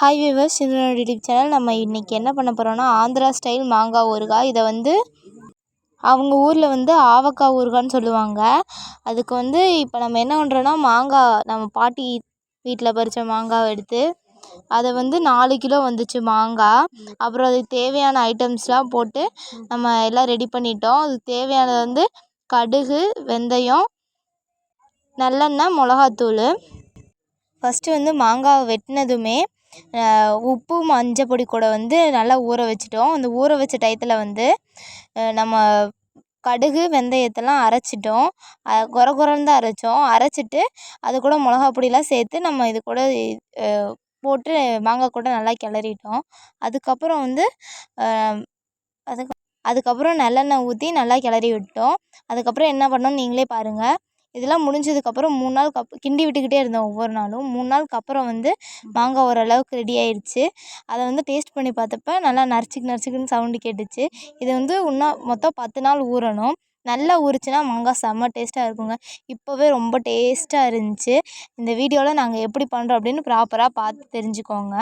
Hi viewers, என்னோட YouTube channel. நம்ம இன்றைக்கி என்ன பண்ண போகிறோன்னா, ஆந்திரா ஸ்டைல் மாங்காய் ஊறுகாய். இதை அவங்க ஊரில் ஆவக்காய் ஊறுகான்னு சொல்லுவாங்க. அதுக்கு இப்போ நம்ம என்ன பண்ணுறோன்னா, மாங்காய் நம்ம பாட்டி வீட்டில் பறித்த மாங்காய் எடுத்து அதை 4 கிலோ வந்துச்சு மாங்காய். அப்புறம் அதுக்கு தேவையான ஐட்டம்ஸ்லாம் போட்டு நம்ம எல்லாம் ரெடி பண்ணிட்டோம். அதுக்கு தேவையானது கடுகு, வெந்தயம், நல்லெண்ணெய், மிளகாத்தூள். ஃபஸ்ட்டு மாங்காய் வெட்டினதுமே உப்பு, மஞ்சள் பொடி கூட நல்லா ஊற வச்சிட்டோம். அந்த ஊற வச்ச டயத்தில் நம்ம கடுகு, வெந்தயத்தெல்லாம் அரைச்சிட்டோம். கொர கொரன்னு தான் அரைச்சோம். அரைச்சிட்டு அது கூட மிளகா பொடியெலாம் சேர்த்து நம்ம இது கூட போட்டு மாங்காய் கூட நல்லா கிளறிட்டோம். அதுக்கப்புறம் அதுக்கப்புறம் நல்லெண்ணெய் ஊற்றி நல்லா கிளறி விட்டோம். அதுக்கப்புறம் என்ன பண்ணோன்னு நீங்களே பாருங்கள். இதெல்லாம் முடிஞ்சதுக்கப்புறம் 3 நாள் கிண்டி விட்டுக்கிட்டே இருந்தோம் ஒவ்வொரு நாளும். 3 நாளுக்கு அப்புறம் மாங்காய் ஓரளவுக்கு ரெடி ஆயிடுச்சு. அதை டேஸ்ட் பண்ணி பார்த்தப்ப நல்லா நறுச்சிக்குன்னு சவுண்டு கேட்டுச்சு. இது இன்னும் மொத்தம் 10 நாள் ஊறணும். நல்லா ஊறிச்சுன்னா மாங்காய் செம்ம டேஸ்ட்டாக இருக்குங்க. இப்போவே ரொம்ப டேஸ்ட்டாக இருந்துச்சு. இந்த வீடியோவில் நாங்கள் எப்படி பண்ணுறோம் அப்படின்னு ப்ராப்பராக பார்த்து தெரிஞ்சுக்கோங்க.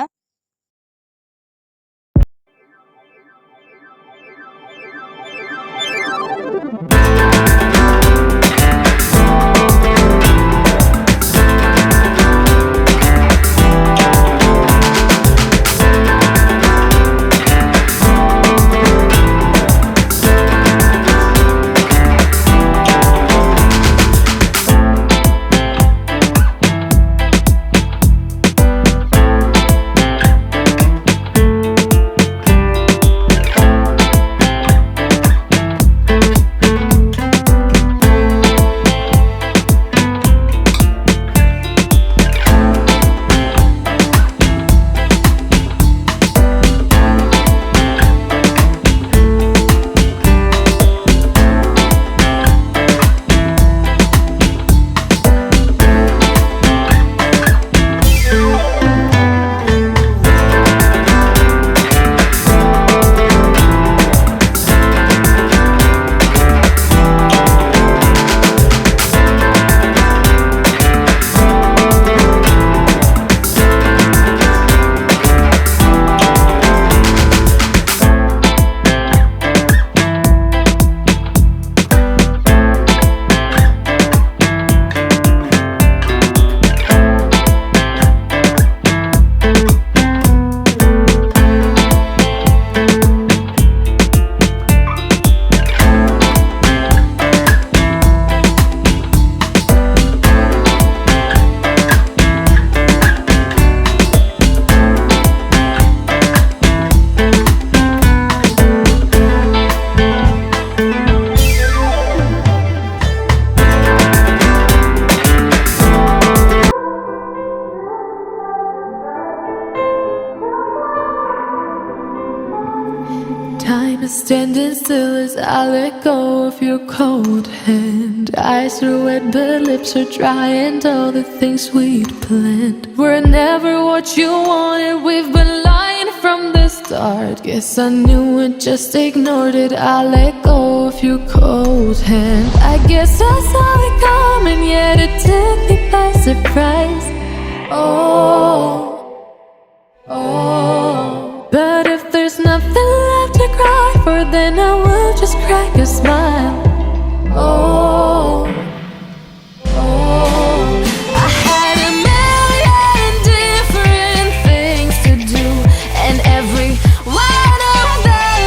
Time is standing still as I let go of your cold hand. Eyes are wet but lips are dry, and all the things we'd planned were never what you wanted. We've been lying from the start. Guess I knew it, just ignored it. I let go of your cold hand. I guess I saw it coming, yet it took me by surprise. Oh, but if there's nothing left to cry for, then I will just crack a smile. I had a million different things to do, and every one of them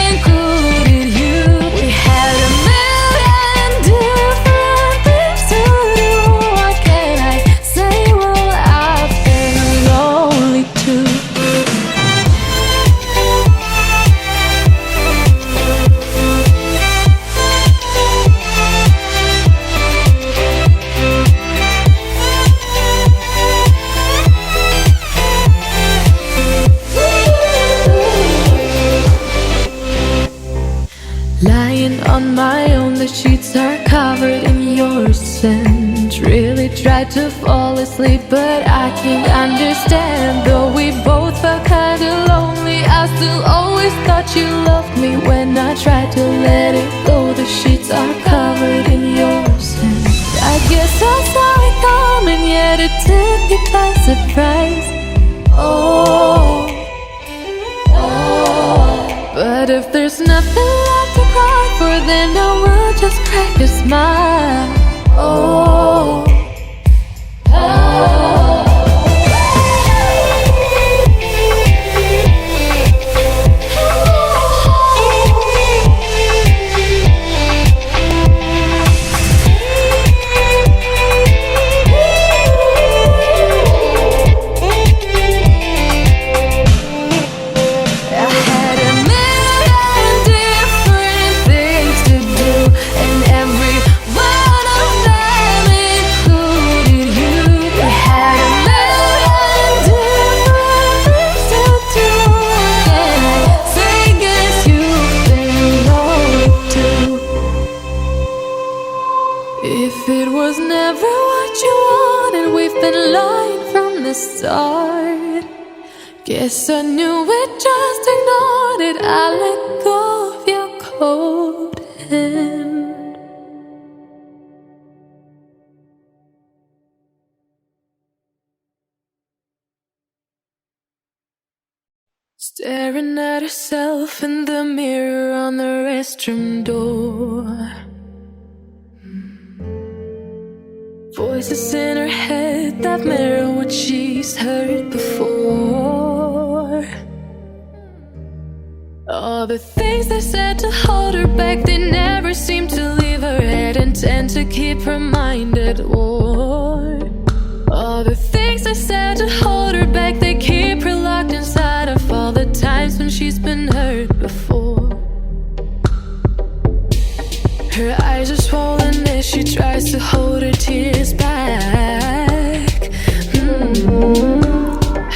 included you. We had a million different things to do. What can I say? Well, I've been lonely too. Lying on my own, the sheets are covered in your scent. Really tried to fall asleep, but I can't understand. Though we both felt kinda lonely, I still always thought you loved me. When I tried to let it go, the sheets are covered in your scent. I guess I saw it coming, yet it took me by surprise. Oh, if there's nothing left to cry for, then I will just crack a smile. Oh, if it was never what you wanted, we've been lying from the start. Guess I knew it, just ignored it. I let go of your cold hand. Staring at herself in the mirror on the restroom door. Voices in her head that mirror what she's heard before. All the things they said to hold her back, they never seem to leave her head and tend to keep her mind at war. All the things they said to hold her back, they keep her locked inside of all the times when she's been hurt before. Her eyes are swollen as she tries to hold her tears back.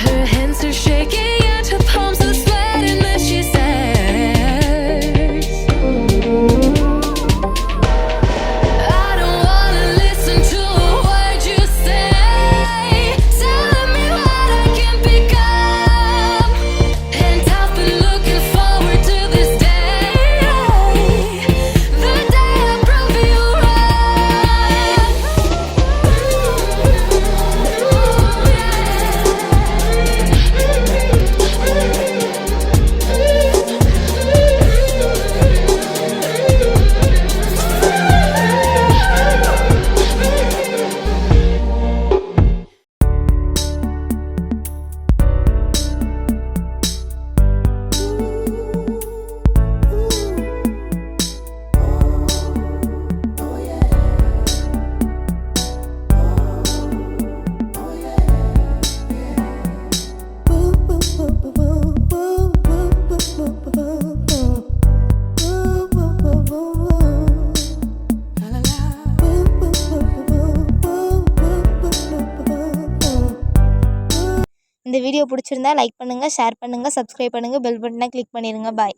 Her hands are shaking and her palms are sweating as she says, I don't wanna listen to a word you say, telling me what I can become. And I've been looking forward to this day, the day I prove you right. இந்த video பிடிச்சிருந்தா like பண்ணுங்கள், share பண்ணுங்கள், subscribe பண்ணுங்கள், bell பட்டனை click பண்ணிடுங்க. பாய்.